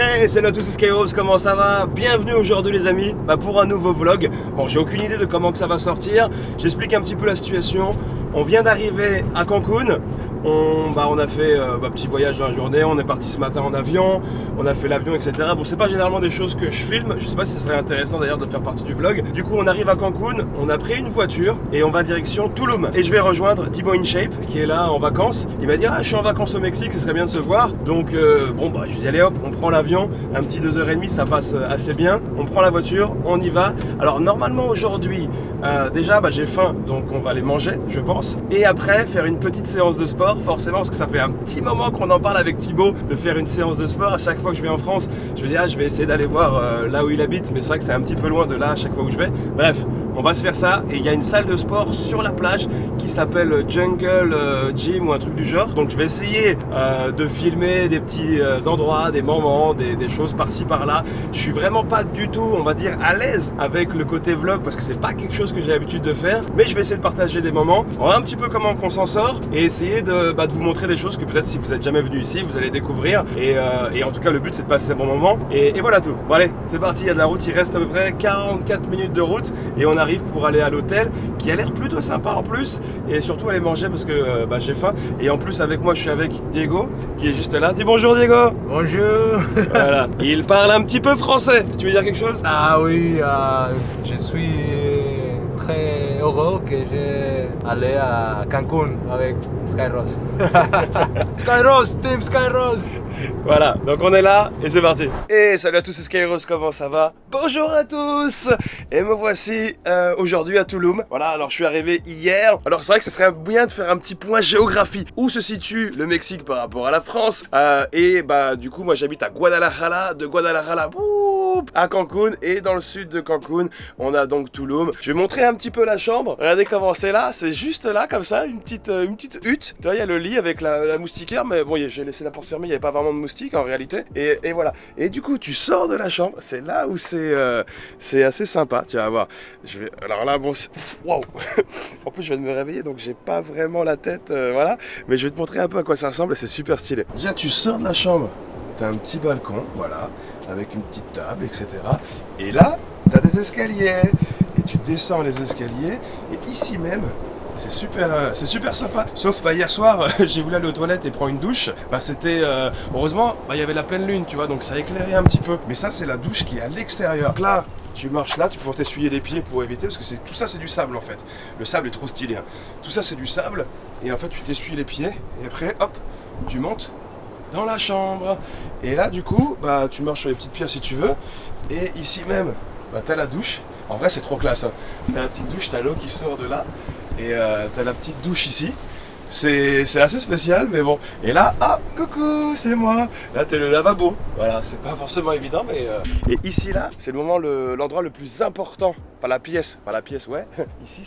Hey, salut à tous, c'est Skyros, comment ça va? Bienvenue aujourd'hui les amis, pour un nouveau vlog. Bon, j'ai aucune idée de comment que ça va sortir. J'explique un petit peu la situation. On vient d'arriver à Cancun. On a fait petit voyage dans la journée, on est parti ce matin en avion, on a fait l'avion, etc. Bon, c'est pas généralement des choses que je filme, je sais pas si ce serait intéressant d'ailleurs de faire partie du vlog. Du coup, on arrive à Cancun, on a pris une voiture et on va direction Tulum. Et je vais rejoindre Thibaut InShape qui est là en vacances. Il m'a dit, je suis en vacances au Mexique, ce serait bien de se voir. Donc, je lui dis, allez hop, on prend l'avion, un petit 2h30, ça passe assez bien. On prend la voiture, on y va. Alors, normalement aujourd'hui, déjà, j'ai faim, donc on va aller manger, je pense. Et après, faire une petite séance de sport. Forcément, parce que ça fait un petit moment qu'on en parle avec Thibaut de faire une séance de sport. À chaque fois que je vais en France, je me dis je vais essayer d'aller voir là où il habite, mais c'est vrai que c'est un petit peu loin de là à chaque fois où je vais. Bref, on va se faire ça et il y a une salle de sport sur la plage qui s'appelle Jungle Gym ou un truc du genre. Donc je vais essayer de filmer des petits endroits, des moments, des choses par-ci par-là. Je suis vraiment pas du tout, on va dire, à l'aise avec le côté vlog parce que c'est pas quelque chose que j'ai l'habitude de faire, mais je vais essayer de partager des moments, voir un petit peu comment on s'en sort et essayer de vous montrer des choses que peut-être si vous n'êtes jamais venu ici, vous allez découvrir. Et en tout cas, le but c'est de passer un bon moment. Et voilà tout. Bon allez, c'est parti, il y a de la route, il reste à peu près 44 minutes de route et on arrive pour aller à l'hôtel qui a l'air plutôt sympa en plus. Et surtout aller manger parce que j'ai faim. Et en plus avec moi, je suis avec Diego qui est juste là. Dis bonjour Diego. Bonjour. Voilà. Il parle un petit peu français. Tu veux dire quelque chose? Ah oui, je suis très heureux que j'ai allé à Cancun avec Skyros. Skyros, Team Skyros. Voilà, donc on est là et c'est parti. Et salut à tous, c'est Skyros, comment ça va? Bonjour à tous. Et me voici aujourd'hui à Tulum. Voilà, alors je suis arrivé hier. Alors c'est vrai que ce serait bien de faire un petit point géographie. Où se situe le Mexique par rapport à la France? Du coup moi j'habite à Guadalajara. De Guadalajara à Cancun. Et dans le sud de Cancun, on a donc Tulum. Je vais montrer un petit peu la chambre. Regardez comment c'est là, c'est juste là comme ça, une petite hutte. Tu vois, il y a le lit avec la moustiquaire, mais bon, j'ai laissé la porte fermée, il n'y avait pas vraiment de moustiques en réalité. Et voilà. Et du coup, tu sors de la chambre, c'est là où c'est assez sympa. Tu vas voir. Alors là, bon, waouh. En plus, je viens de me réveiller, donc j'ai pas vraiment la tête, voilà. Mais je vais te montrer un peu à quoi ça ressemble et c'est super stylé. Déjà, tu sors de la chambre, t'as un petit balcon, voilà, avec une petite table, etc. Et là, t'as des escaliers. Et tu descends les escaliers. Et ici même, c'est super sympa. Sauf hier soir, j'ai voulu aller aux toilettes et prendre une douche. C'était heureusement, il y avait la pleine lune, tu vois, donc ça éclairait un petit peu. Mais ça, c'est la douche qui est à l'extérieur. Donc là, tu marches là, tu peux t'essuyer les pieds pour éviter, parce que tout ça, c'est du sable en fait. Le sable est trop stylé. Hein. Tout ça, c'est du sable. Et en fait, tu t'essuies les pieds. Et après, hop, tu montes dans la chambre. Et là, du coup, tu marches sur les petites pierres si tu veux. Et ici même, t'as la douche. En vrai, c'est trop classe. Hein. T'as la petite douche, t'as l'eau qui sort de là. Et t'as la petite douche ici. C'est assez spécial, mais bon. Et là, coucou, c'est moi. Là, t'es le lavabo. Voilà, c'est pas forcément évident, mais... Et ici, là, c'est l'endroit le plus important. Pas la pièce, ouais. Ici,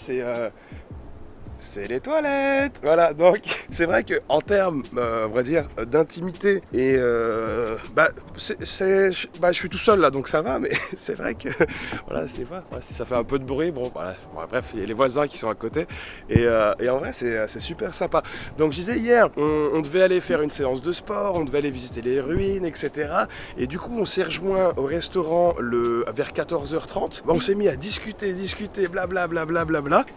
c'est les toilettes. Voilà, donc c'est vrai que en termes, on va dire, d'intimité et je suis tout seul là, donc ça va, mais c'est vrai que voilà, c'est vrai, si ça fait un peu de bruit, bref, il y a les voisins qui sont à côté et en vrai c'est super sympa. Donc je disais hier, on devait aller faire une séance de sport, on devait aller visiter les ruines, etc. Et du coup on s'est rejoint au restaurant vers 14h30. On s'est mis à discuter, blablabla.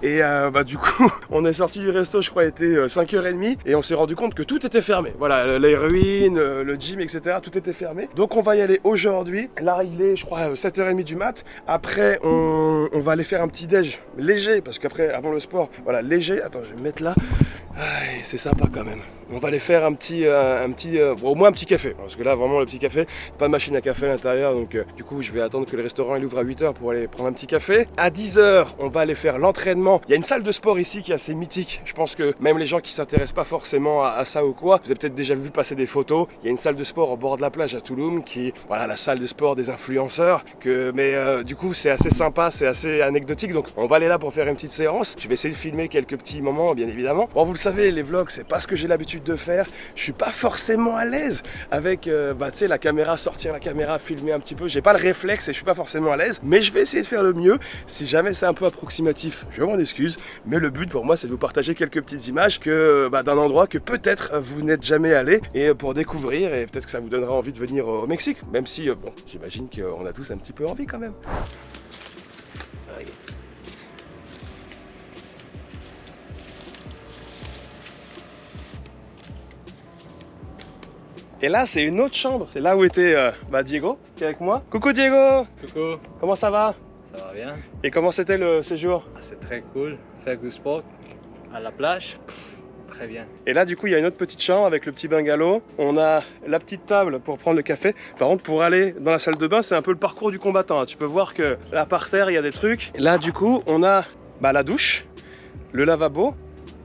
Et du coup on est sorti du resto, je crois, il était 5h30 et on s'est rendu compte que tout était fermé. Voilà, les ruines, le gym, etc. Tout était fermé. Donc on va y aller aujourd'hui. Là, il est, je crois, 7h30 du mat. Après, on va aller faire un petit déj léger parce qu'après, avant le sport, voilà, léger. Attends, je vais me mettre là. C'est sympa quand même. On va aller faire au moins un petit café. Parce que là, vraiment, le petit café, pas de machine à café à l'intérieur. Donc, du coup, je vais attendre que le restaurant il ouvre à 8h pour aller prendre un petit café. À 10h, on va aller faire l'entraînement. Il y a une salle de sport ici qui est assez mythique. Je pense que même les gens qui s'intéressent pas forcément à ça ou quoi, vous avez peut-être déjà vu passer des photos. Il y a une salle de sport au bord de la plage à Tulum qui, voilà, la salle de sport des influenceurs. Du coup, c'est assez sympa, c'est assez anecdotique. Donc, on va aller là pour faire une petite séance. Je vais essayer de filmer quelques petits moments, bien évidemment. Bon, vous le savez, savez, les vlogs, c'est pas ce que j'ai l'habitude de faire. Je suis pas forcément à l'aise avec, tu sais, la caméra, sortir la caméra, filmer un petit peu. J'ai pas le réflexe et je suis pas forcément à l'aise. Mais je vais essayer de faire le mieux. Si jamais c'est un peu approximatif, je m'en excuse. Mais le but pour moi, c'est de vous partager quelques petites images d'un endroit que peut-être vous n'êtes jamais allé et pour découvrir et peut-être que ça vous donnera envie de venir au Mexique. Même si, bon, j'imagine qu'on a tous un petit peu envie quand même. Et là, c'est une autre chambre. C'est là où était Diego, qui est avec moi. Coucou Diego! Coucou, Comment ça va? ça va bien? Et comment c'était le séjour? C'est très cool. Faire du sport à la plage, très bien. Et là, du coup, il y a une autre petite chambre avec le petit bungalow. On a la petite table pour prendre le café. Par contre, pour aller dans la salle de bain, c'est un peu le parcours du combattant. Tu peux voir que là, par terre, il y a des trucs. Et là, du coup, on a la douche, le lavabo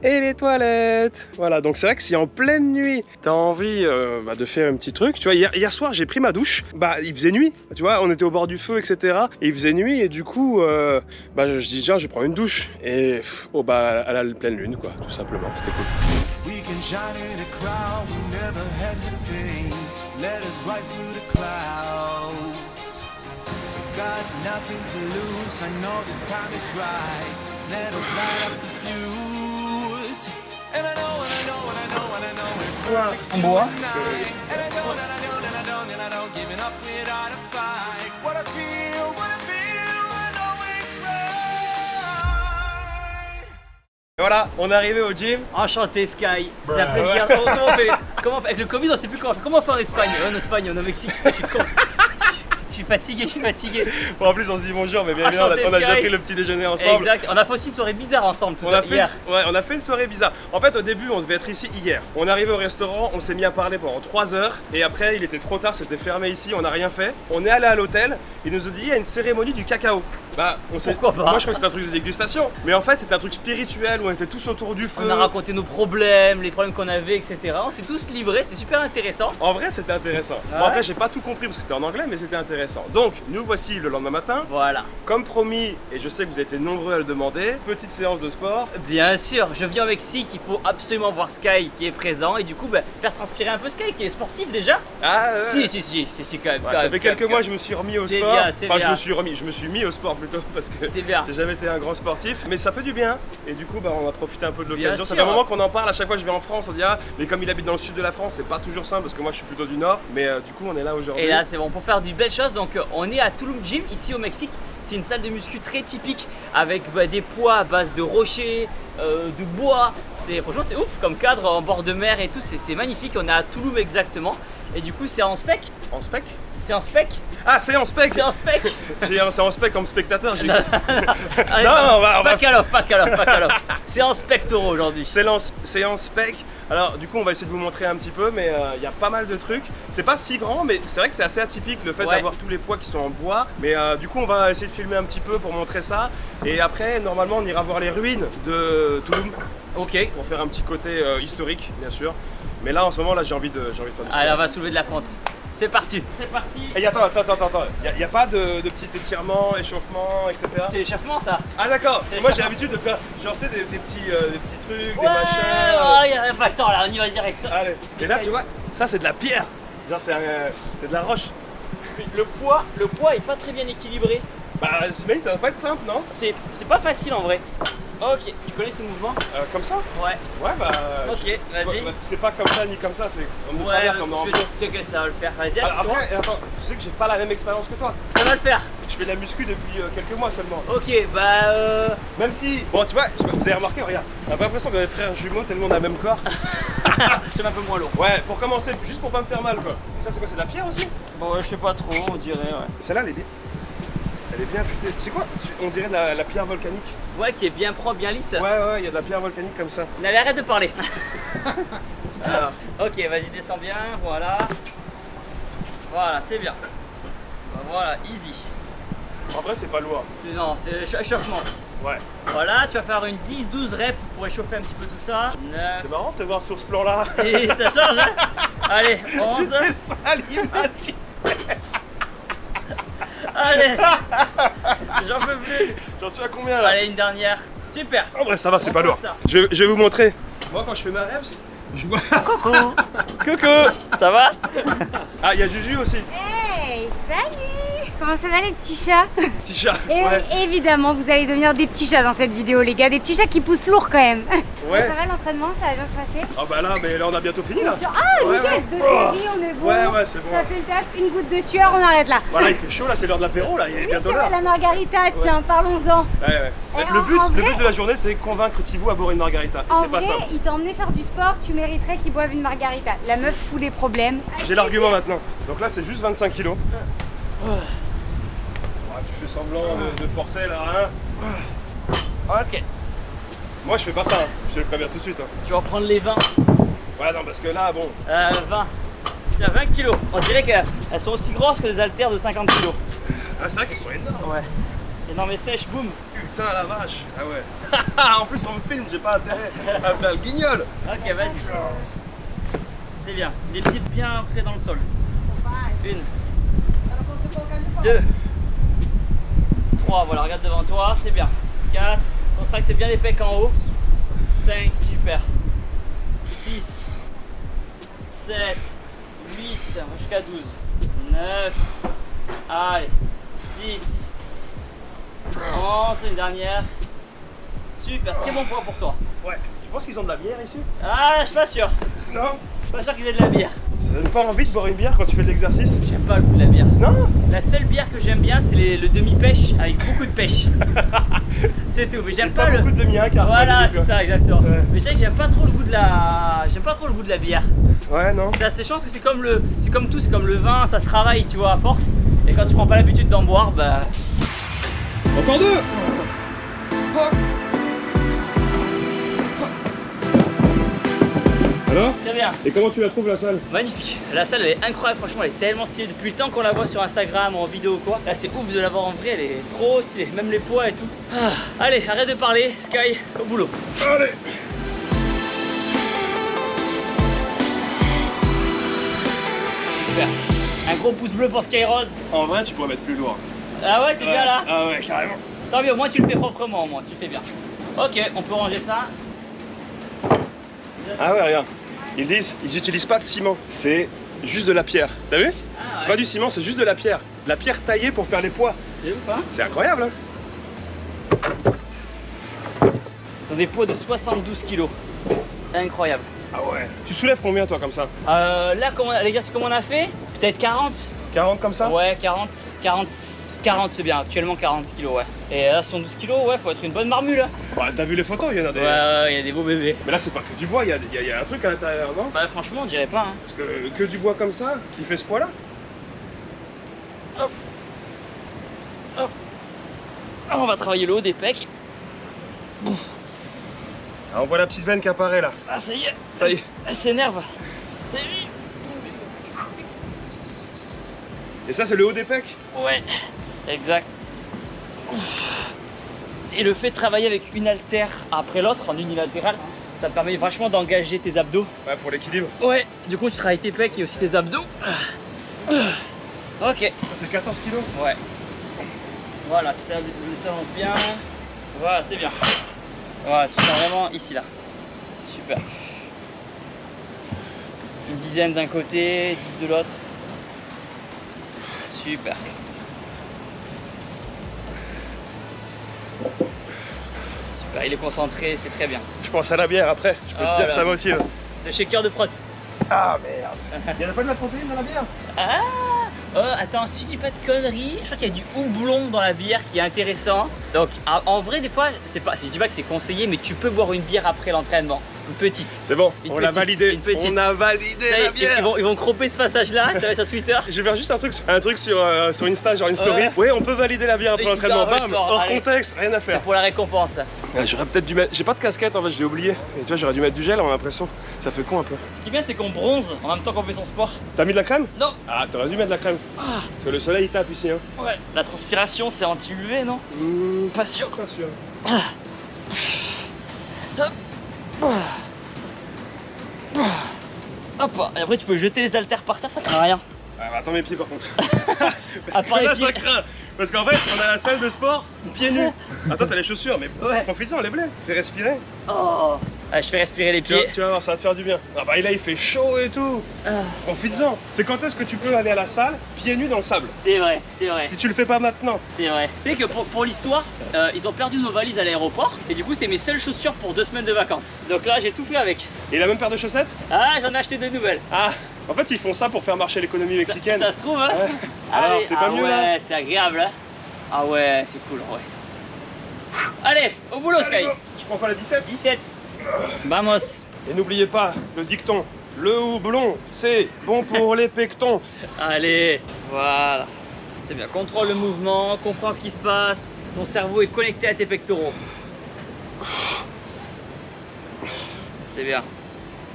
et les toilettes. Voilà, donc c'est vrai que si en pleine nuit, t'as envie de faire un petit truc, tu vois, hier soir, j'ai pris ma douche, il faisait nuit, tu vois, on était au bord du feu, etc. Et il faisait nuit, et du coup, je dis, tiens, je vais prendre une douche. Et à la pleine lune, quoi, tout simplement, c'était cool. We can shine in a crowd, we never hesitate. Let us rise to the clouds. We got nothing to lose, I know the time is right. Let us light up the fuse. And I know, and I know, and I know, and I know we're perfect. En bois. And I know, and I know, and I know, and I know, giving up without a fight. What I feel, I know it's right. Et voilà, on est arrivé au gym. Enchanté Sky, c'est un plaisir. Comment on fait avec le Covid, on sait plus comment on fait. Comment on fait en Espagne? En Espagne, on est au Mexique, putain, je suis con. Je suis fatigué. Bon, en plus, on se dit bonjour, mais bien on a déjà pris le petit déjeuner ensemble. Exact, on a fait aussi une soirée bizarre ensemble hier. On a fait une soirée bizarre. En fait, au début, on devait être ici hier. On est arrivé au restaurant, on s'est mis à parler pendant 3 heures. Et après, il était trop tard, c'était fermé ici, on n'a rien fait. On est allé à l'hôtel, il nous a dit il y a une cérémonie du cacao. Pourquoi pas? Moi, je crois que c'était un truc de dégustation. Mais en fait, c'était un truc spirituel où on était tous autour du feu. On a raconté nos problèmes, les problèmes qu'on avait, etc. On s'est tous livrés, c'était super intéressant. En vrai, c'était intéressant. Ouais. Bon, après, j'ai pas tout compris parce que c'était en anglais, mais c'était intéressant. Donc, nous voici le lendemain matin. Voilà. Comme promis, et je sais que vous avez été nombreux à le demander, petite séance de sport. Bien sûr, je viens au Mexique, il faut absolument voir Sky qui est présent et du coup faire transpirer un peu Sky qui est sportif déjà. Si quand même. Ça fait quelques mois que je me suis remis au sport. Je me suis mis au sport plutôt parce que j'ai jamais été un grand sportif, mais ça fait du bien. Et du coup, on a profité un peu de l'occasion. Ça fait un moment qu'on en parle. À chaque fois que je vais en France, on dit mais comme il habite dans le sud de la France, c'est pas toujours simple parce que moi je suis plutôt du nord. Mais du coup, on est là aujourd'hui. Et là, c'est bon pour faire du belles choses. Donc, on est à Tulum Gym ici au Mexique. C'est une salle de muscu très typique avec des poids à base de rochers, de bois. Franchement, c'est ouf comme cadre en bord de mer et tout. C'est magnifique. On est à Tulum exactement. Et du coup, c'est en spec. En spec? C'est en spec. Ah, c'est en spec. C'est en spec. C'est en spec comme spectateur. Non, pas call-off. C'est en spectoro aujourd'hui. C'est en spec. Alors du coup on va essayer de vous montrer un petit peu, mais il y a pas mal de trucs. C'est pas si grand, mais c'est vrai que c'est assez atypique le fait d'avoir tous les poids qui sont en bois. Mais du coup on va essayer de filmer un petit peu pour montrer ça. Et après normalement on ira voir les ruines de Tulum. Ok. Pour faire un petit côté historique bien sûr. Mais là en ce moment là j'ai envie de faire du sport. Allez, on va soulever de la fente. C'est parti. Et attends. Il n'y a pas de petit étirement, échauffement, etc. C'est l'échauffement ça. Ah d'accord, parce que moi j'ai l'habitude de faire genre tu sais des petits trucs, des machins. Il n'y a pas le temps là, on y va direct. Allez. Et là tu vois, ça c'est de la pierre. Genre c'est de la roche. Le poids est pas très bien équilibré. Mais ça va pas être simple, non? C'est pas facile en vrai. Ok, tu connais ce mouvement? Comme ça? Ouais. Ok, vas-y. Parce que c'est pas comme ça ni comme ça, c'est comme t'inquiète, ça va le faire. Vas-y, après, attends, tu sais que j'ai pas la même expérience que toi. Ça va le faire. Je fais de la muscu depuis quelques mois seulement. Ok, Même si, bon tu vois, vous avez remarqué, regarde, on a pas l'impression qu'on est frères jumeaux tellement on a le même corps. Je suis un peu moins lourd. Ouais, pour commencer, juste pour pas me faire mal quoi. Ça c'est quoi, c'est de la pierre aussi? Bon, je sais pas trop, on dirait, ouais. Celle-là, elle est bien futée. Tu sais quoi? On dirait de la pierre volcanique. Ouais, qui est bien propre, bien lisse. Ouais, il y a de la pierre volcanique comme ça. Allez, arrête de parler. Alors, ok, vas-y, descends bien, voilà. Voilà, c'est bien. Voilà, easy. En vrai, c'est pas lourd. Non, c'est échauffement. Ouais. Voilà, tu vas faire une 10-12 reps pour échauffer un petit peu tout ça. 9. C'est marrant de te voir sur ce plan-là. Et ça change, hein. Allez, 11. C'est ça l'image. Allez. J'en peux plus. J'en suis à combien là? Allez, une dernière. Super. En vrai, ça va, c'est pas lourd. Je vais vous montrer. Moi, quand je fais ma reps, je vois ça. Coucou, ça va? Ah, il y a Juju aussi. Hey, salut! Comment ça va les petits chats? Petit chat. Et Ouais. évidemment, vous allez devenir des petits chats dans cette vidéo, les gars. Des petits chats qui poussent lourd quand même. Ouais. Ça va l'entraînement? Ça va bien se passer? Ah bah là, mais là, on a bientôt fini là. Ah, Ouais, nickel! ouais. Deux séries, on est bon. Ouais, c'est bon. Ça fait le taf, une goutte de sueur, on arrête là. Voilà, il fait chaud là, c'est l'heure de l'apéro là, il est Oui, bientôt c'est vrai, là. la margarita, tiens, parlons-en. Ouais. Et Le en but vrai- de la journée, c'est convaincre Thibaut à boire une margarita. Et En c'est pas vrai, simple. il t'a emmené faire du sport, tu mériterais qu'il boive une margarita. La meuf fout les problèmes. J'ai l'argument maintenant. Donc là, c'est juste 25 kilos. Ah, tu fais semblant de forcer là, hein. Ok. Moi, je fais pas ça, hein. Je te le préviens tout de suite. Hein. Tu vas prendre les 20. Ouais, non, parce que là, bon. 20. Tiens, 20 kilos. On dirait qu'elles sont aussi grosses que des haltères de 50 kilos. Ah, c'est vrai qu'elles sont énormes. Ouais. Énorme et sèche, boum. Putain, la vache. Ah ouais. En plus, on me filme, j'ai pas intérêt à faire le guignol. Ok, vas-y. C'est bien. Les pieds bien ancrés dans le sol. 1, 2, 3. Voilà, regarde devant toi, c'est bien. 4. Contracte bien les pecs en haut. 5, super. 6, 7, 8, jusqu'à 12. 9. Allez. 10. 11, une dernière. Super, très bon point pour toi. Ouais. Tu penses qu'ils ont de la bière ici? Ah, je suis pas sûr. Non. Je suis pas sûr qu'ils aient de la bière. Ça donne pas envie de boire une bière quand tu fais de l'exercice? J'aime pas le goût de la bière. Non. La seule bière que j'aime bien, c'est le demi-pêche avec beaucoup de pêche. C'est tout, mais j'aime pas le. beaucoup de demi-quart. Voilà, c'est ça, exactement. Ouais. Mais je sais que j'aime pas trop le goût de la. J'aime pas trop le goût de la bière. Ouais, non. C'est assez chiant parce que c'est comme tout, c'est comme le vin, ça se travaille, tu vois, à force. Et quand tu prends pas l'habitude d'en boire, bah. Encore deux. Alors? Très bien. Et comment tu la trouves la salle? Magnifique. La salle elle est incroyable, franchement elle est tellement stylée depuis le temps qu'on la voit sur Instagram, en vidéo ou quoi. Là c'est ouf de la voir en vrai, elle est trop stylée, même les poids et tout. Ah. Allez, arrête de parler, Sky, au boulot. Allez. Super. Un gros pouce bleu pour Sky Rose. En vrai, tu pourrais mettre plus lourd. Ah ouais, t'es bien là? Ah ouais, carrément. Tant mieux, au moins tu le fais proprement, au moins, tu le fais bien. Ok, on peut ranger ça. Ah ouais, regarde. Ils disent, ils utilisent pas de ciment, c'est juste de la pierre. T'as vu? Ah, C'est ouais. pas du ciment, c'est juste de la pierre. La pierre taillée pour faire les poids. C'est ouf, hein? C'est incroyable, hein? Ils ont des poids de 72 kilos. Incroyable. Ah ouais. Tu soulèves combien toi comme ça? Là, les gars, c'est comme on a fait? Peut-être 40? 40 comme ça? Ouais, 40 c'est bien, actuellement 40 kilos, ouais. Et là, 72 kilos, ouais, faut être une bonne marmule. Hein. Bah, t'as vu les photos, il y en a des. Ouais, il y a des beaux bébés. Mais là, c'est pas que du bois, il y a un truc à l'intérieur, non? Bah, franchement, on dirait pas, hein. Parce que du bois comme ça, qui fait ce poids-là? Ah, on va travailler le haut des pecs. Ah, on voit la petite veine qui apparaît là. Ah, ça y est. Ça y est. Elle s'énerve. Et ça, c'est le haut des pecs? Ouais, exact. Et le fait de travailler avec une haltère après l'autre, en unilatéral, ça te permet vachement d'engager tes abdos. Ouais, pour l'équilibre. Ouais, du coup, tu travailles tes pecs et aussi tes abdos. Ok. Ça, c'est 14 kilos? Ouais. Voilà, tu le sens bien. Voilà, c'est bien. Voilà, tu sens vraiment ici, là. Super. Une dizaine d'un côté, 10 de l'autre. Super. Super, il est concentré, c'est très bien. Je pense à la bière après, je peux Ah, te dire, ben. ça motive. Le shaker de prot. Ah merde. Il y en a pas de la protéine dans la bière? Ah oh, attends, si je dis pas de conneries, je crois qu'il y a du houblon dans la bière qui est intéressant. Donc en vrai des fois, c'est pas, je dis pas que c'est conseillé, mais tu peux boire une bière après l'entraînement. Une petite. C'est bon, Une on l'a petite, validé. une petite. On a validé Ça y est, la bière. ils vont cropper ce passage-là, ça va être sur Twitter. Je vais faire juste un truc sur Insta, genre une story. Ouais. Ouais, on peut valider la bière après Et l'entraînement. hyper Bam, fort, hors allez. contexte, rien à C'est faire. pour la récompense. Ouais, j'aurais peut-être dû mettre. J'ai pas de casquette en fait, je l'ai oublié. Et tu vois, j'aurais dû mettre du gel, on a l'impression. Ça fait con un peu. Ce qui est bien, c'est qu'on bronze en même temps qu'on fait son sport. T'as mis de la crème? Non. Ah, t'aurais dû mettre de la crème. Parce que le soleil il tape ici, hein. Ouais. La transpiration, c'est anti-UV, non? Pas sûr. Pas sûr. Hop. Et après, tu peux jeter les haltères par terre, ça craint rien. Ah, bah, attends mes pieds par contre. À Parce part que les là, ça pieds. craint. Parce qu'en fait, on a la salle de sport pieds nus. Attends, t'as les chaussures, mais Ouais. profite-en, lève-les. Fais respirer. Oh. Allez, je fais respirer les pieds. Tu vas voir, ça va te faire du bien. Ah bah là il fait chaud et tout. Profites-en. C'est quand est-ce que tu peux aller à la salle pieds nus dans le sable? C'est vrai, c'est vrai. Si tu le fais pas maintenant. C'est vrai. Tu sais que pour l'histoire, ils ont perdu nos valises à l'aéroport et du coup c'est mes seules chaussures pour 2 semaines de vacances. Donc là j'ai tout fait avec. Et la même paire de chaussettes? Ah, j'en ai acheté 2 nouvelles. Ah, en fait ils font ça pour faire marcher l'économie mexicaine. Ça se trouve, hein? Ouais. Alors c'est pas mieux ouais, là? c'est agréable, hein? Ah ouais, c'est cool, ouais. Allez, au boulot Sky. Allez, go. Je prends quoi, la 17? 17. Vamos. Et n'oubliez pas le dicton, le houblon c'est bon pour les pectons. Allez, voilà. C'est bien, contrôle le mouvement, comprends ce qui se passe. Ton cerveau est connecté à tes pectoraux. C'est bien.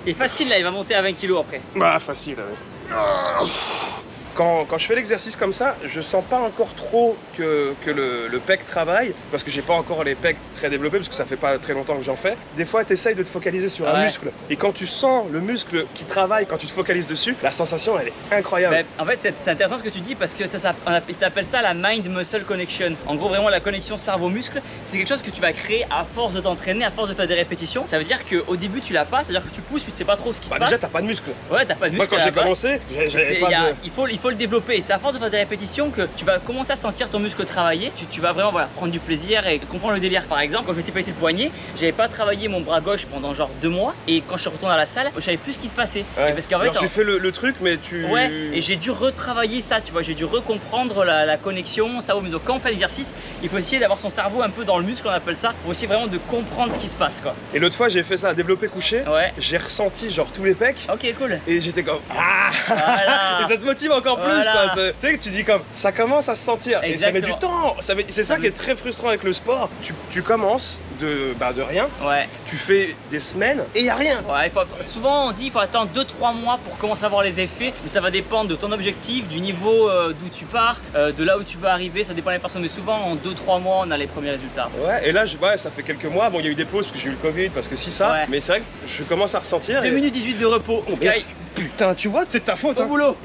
Il est facile là, il va monter à 20 kg après. Bah facile. Ouais. Quand je fais l'exercice comme ça, je sens pas encore trop que le pec travaille, parce que j'ai pas encore les pecs très développés, parce que ça fait pas très longtemps que j'en fais. Des fois, tu essayes de te focaliser sur un muscle, et quand tu sens le muscle qui travaille, quand tu te focalises dessus, la sensation, elle est incroyable. En fait, c'est intéressant ce que tu dis, parce que ça s'appelle ça la mind-muscle connection. En gros, vraiment, la connexion cerveau-muscle, c'est quelque chose que tu vas créer à force de t'entraîner, à force de faire des répétitions. Ça veut dire qu'au début, tu l'as pas, c'est-à-dire que tu pousses, puis tu sais pas trop ce qui se passe. Déjà, t'as pas de muscle. Ouais, t'as pas de muscle. Moi, quand j'ai commencé, j'avais pas de... il faut le développer, et c'est à force de faire des répétitions que tu vas commencer à sentir ton muscle travailler. Tu vas vraiment prendre du plaisir et comprendre le délire. Par exemple, quand je m'étais pété le poignet, j'avais pas travaillé mon bras gauche pendant genre 2 mois, et quand je suis retourné à la salle, je savais plus ce qui se passait. Ouais. Parce qu'en fait, tu fais le truc, mais tu... Ouais, et j'ai dû retravailler ça, tu vois, j'ai dû recomprendre la connexion cerveau-muscle. Donc quand on fait l'exercice, il faut essayer d'avoir son cerveau un peu dans le muscle, on appelle ça, pour essayer vraiment de comprendre ce qui se passe, quoi. Et l'autre fois, j'ai fait ça, développé couché. Ouais. J'ai ressenti genre tous les pecs. Ok, cool. Et j'étais comme ah Voilà. Et ça te motive encore plus Voilà. quoi. Tu sais que tu dis comme ça commence à se sentir. Exactement. Et ça met du temps. C'est ça qui est très frustrant avec le sport. Tu commences de rien, Ouais. tu fais des semaines et y a rien. Ouais, souvent on dit qu'il faut attendre 2-3 mois pour commencer à voir les effets, mais ça va dépendre de ton objectif, du niveau d'où tu pars, de là où tu veux arriver, ça dépend des personnes, mais souvent en 2-3 mois on a les premiers résultats. Ouais, et là ça fait quelques mois. Bon, il y a eu des pauses parce que j'ai eu le Covid, parce que si ça, Ouais. mais c'est vrai que je commence à ressentir. 2 minutes 18 de repos, Sky, Putain, tu vois, c'est ta faute. au boulot.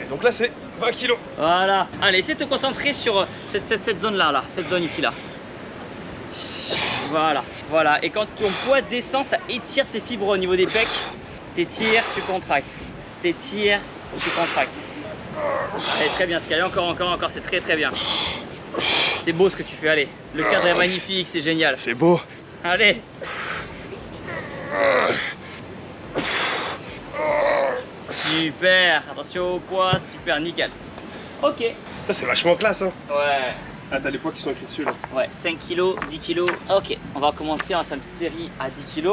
Et donc là, c'est 20 kilos. Voilà. Allez, essaie de te concentrer sur cette zone-là, cette zone ici là. Voilà, voilà. Et quand ton poids descend, ça étire ses fibres au niveau des pecs. T'étires, tu contractes. T'étires, tu contractes. Allez, très bien, Sky. Encore, c'est très très bien. C'est beau ce que tu fais, allez. Le cadre est magnifique, c'est génial. C'est beau. Allez. Super, attention au poids, super, nickel. Ok. Ça, c'est vachement classe, hein. Ouais. Ah, t'as les poids qui sont écrits dessus là. Ouais, 5 kg, 10 kg. Ok, on va commencer, on va faire une petite série à 10 kg.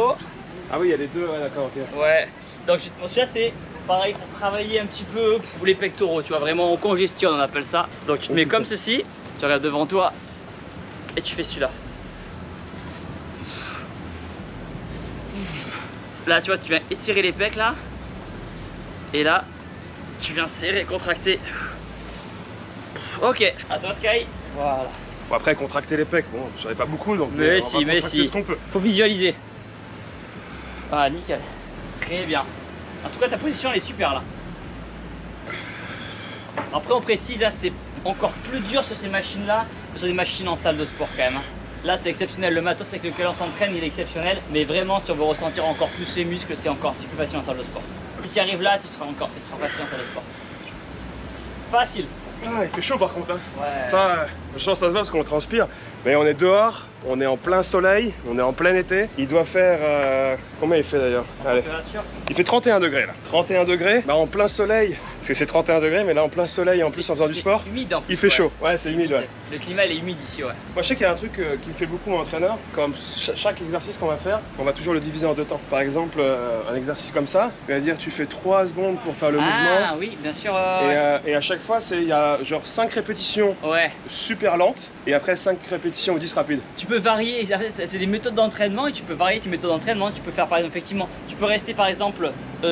Ah oui, il y a les deux, ouais, d'accord, ok. Ouais. Donc celui-là c'est pareil pour travailler un petit peu pour les pectoraux, tu vois, vraiment on congestionne, on appelle ça. Donc tu te mets comme ceci, tu regardes devant toi et tu fais celui-là. Là tu vois, tu viens étirer les pecs là. Et là, tu viens serrer, contracter. Ok, à toi Sky. Voilà. Bon, après, contracter les pecs, bon, j'en ai pas beaucoup, donc Mais on si, va mais contracter si. ce qu'on peut. Faut visualiser. Ah, nickel. Très bien. En tout cas, ta position, elle est super là. Après, on précise, là, c'est encore plus dur sur ces machines-là que sur des machines en salle de sport quand même. Là, c'est exceptionnel. Le matos avec lequel on s'entraîne, il est exceptionnel. Mais vraiment, si on veut ressentir encore plus les muscles, c'est plus facile en salle de sport. Si tu y arrives là, tu seras facile en salle de sport. Facile. Ah, il fait chaud par contre, hein. Ouais. Ça, je sens ça se voit parce qu'on transpire. Mais on est dehors, on est en plein soleil, on est en plein été. Il doit faire... combien il fait d'ailleurs? Allez. Température. Il fait 31 degrés là. 31 degrés, bah en plein soleil. Parce que c'est 31 degrés, mais là en plein soleil en plus en faisant du sport. Humide en plus, Il fait ouais. chaud, ouais, c'est humide, ouais. Le climat, il est humide ici, ouais. Moi je sais qu'il y a un truc qui me fait beaucoup mon entraîneur. Comme chaque exercice qu'on va faire, on va toujours le diviser en 2 temps. Par exemple, un exercice comme ça, il va dire tu fais 3 secondes pour faire le mouvement. Ah oui, bien sûr. Et à chaque fois, il y a genre 5 répétitions Ouais. super lentes et après 5 répétitions ou 10 rapides. Tu peux varier, c'est des méthodes d'entraînement et tu peux varier tes méthodes d'entraînement. Tu peux faire par exemple, effectivement, tu peux rester par exemple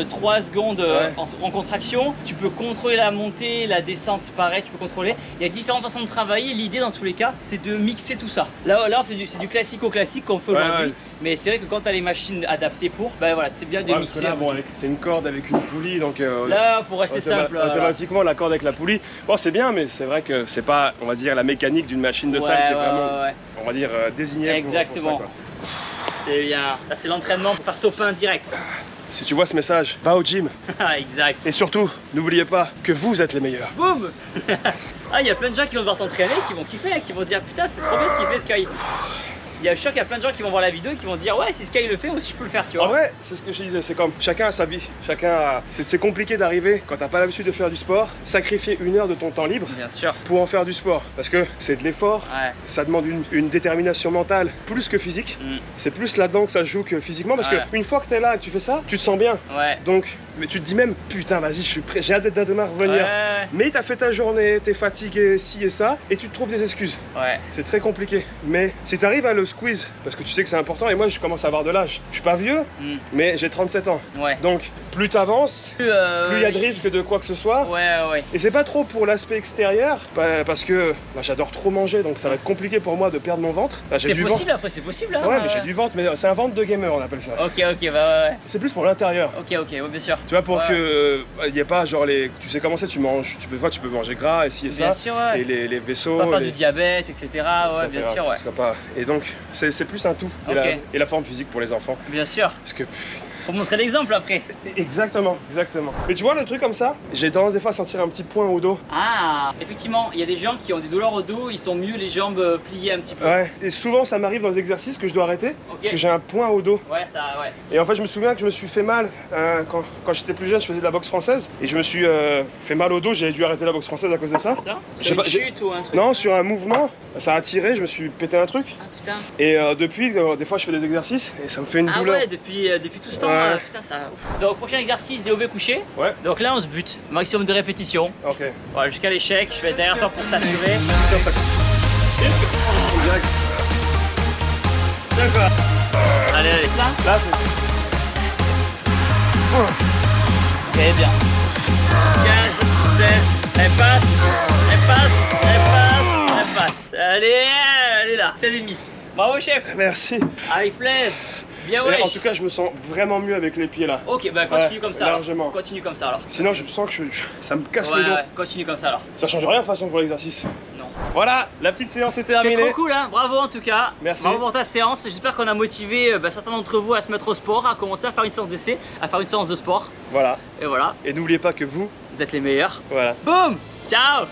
3 secondes Ouais. en contraction. Tu peux contrôler la montée, la descente, pareil, tu peux contrôler. Il y a différentes façons de travailler. L'idée dans tous les cas, c'est de mixer tout ça. Là c'est du classico-classique qu'on fait aujourd'hui. Ouais. Mais c'est vrai que quand tu as les machines adaptées pour, ben voilà, c'est bien de Ouais, parce que mixer. là, bon, c'est une corde avec une poulie, donc Là, pour rester simple. automatiquement la corde avec la poulie. Bon, c'est bien, mais c'est vrai que c'est pas, on va dire, la mécanique d'une machine de salle qui est vraiment, ouais. on va dire, désignée Exactement. pour ça, quoi. C'est bien. Là, c'est l'entraînement pour faire top 1 direct. Si tu vois ce message, va au gym. Exact. Et surtout, n'oubliez pas que vous êtes les meilleurs. Boum. Ah, il y a plein de gens qui vont devoir t'entraîner, qui vont kiffer, qui vont dire putain, c'est trop bien ce qu'il fait Sky. Je suis sûr qu'il y a plein de gens qui vont voir la vidéo et qui vont dire ouais, si Sky le fait, moi aussi je peux le faire, tu vois. En vrai, c'est ce que je disais, c'est comme chacun a sa vie, c'est compliqué d'arriver quand t'as pas l'habitude de faire du sport, sacrifier 1 heure de ton temps libre Bien sûr. pour en faire du sport, parce que c'est de l'effort, Ouais. ça demande une détermination mentale plus que physique, c'est plus là-dedans que ça joue que physiquement, parce Ouais. que une fois que t'es là et que tu fais ça, tu te sens bien, Ouais. donc mais tu te dis même putain vas-y je suis prêt, j'ai hâte d'être demain revenir. Ouais. Mais t'as fait ta journée, t'es fatigué, ci et ça, et tu te trouves des excuses. Ouais. C'est très compliqué. Mais si t'arrives à le squeeze, parce que tu sais que c'est important, et moi je commence à avoir de l'âge. Je suis pas vieux, mais j'ai 37 ans. Ouais. Donc plus t'avances, plus il y a de risques de quoi que ce soit. Ouais. Et c'est pas trop pour l'aspect extérieur, parce que bah, j'adore trop manger, donc ça va être compliqué pour moi de perdre mon ventre. Là, j'ai C'est du possible après, c'est possible. Hein, ventre. Ouais, mais j'ai du ventre, mais c'est un ventre de gamer, on appelle ça. Ok, bah ouais. C'est plus pour l'intérieur. Ok, ouais, bien sûr. Tu vois, pour Ouais. que il y a pas genre les. Tu sais comment c'est, tu manges, tu peux manger gras et ci et Bien ça. sûr, ouais. Et les vaisseaux. Pas faire les- du diabète, etc. Ouais, bien etc., sûr, que ouais. ce soit pas... Et donc, c'est plus un tout. Ok. Et la forme physique pour les enfants. Bien sûr. Parce que. Faut montrer l'exemple après. Exactement. Mais tu vois, le truc comme ça, j'ai tendance des fois à sentir un petit point au dos. Ah, effectivement, il y a des gens qui ont des douleurs au dos, ils sont mieux les jambes pliées un petit peu. Ouais. Et souvent, ça m'arrive dans les exercices que je dois arrêter. Ok. Parce que j'ai un point au dos. Ouais, ça, ouais. Et en fait, je me souviens que je me suis fait mal quand j'étais plus jeune, je faisais de la boxe française. Et je me suis fait mal au dos, j'ai dû arrêter la boxe française à cause de ça. Putain, Je sais sur pas, une chute ou un truc. Non, sur un mouvement, ça a tiré, je me suis pété un truc. Ah putain. Et depuis, des fois, je fais des exercices et ça me fait une Ah douleur. ouais, depuis tout ce temps, Ouais. putain, ça. Donc, prochain exercice, développé couché. Ouais. Donc là, on se bute, maximum de répétitions. Ok. Voilà, jusqu'à l'échec, je vais être derrière toi pour t'assurer. Direct. D'accord. Allez, là. Là, c'est. Ok, bien. 15, 16, elle passe. Allez, elle est là, 16,5. Bravo, chef. Merci. Avec plaisir. Bien, Et ouais. en tout cas, je me sens vraiment mieux avec les pieds là. Ok, bah continue Ouais, comme ça. largement. Alors. Continue comme ça alors. Sinon, je sens que ça me casse Ouais, le dos. ouais, continue comme ça alors. Ça change rien de toute façon pour l'exercice. Non. Voilà, la petite séance est C'était terminée. trop cool, hein. Bravo en tout cas. Merci. Bravo pour ta séance. J'espère qu'on a motivé certains d'entre vous à se mettre au sport, à commencer à faire une séance d'essai, à faire une séance de sport. Voilà. Et voilà, Et n'oubliez pas que vous, vous êtes les meilleurs. voilà. Boum. Ciao.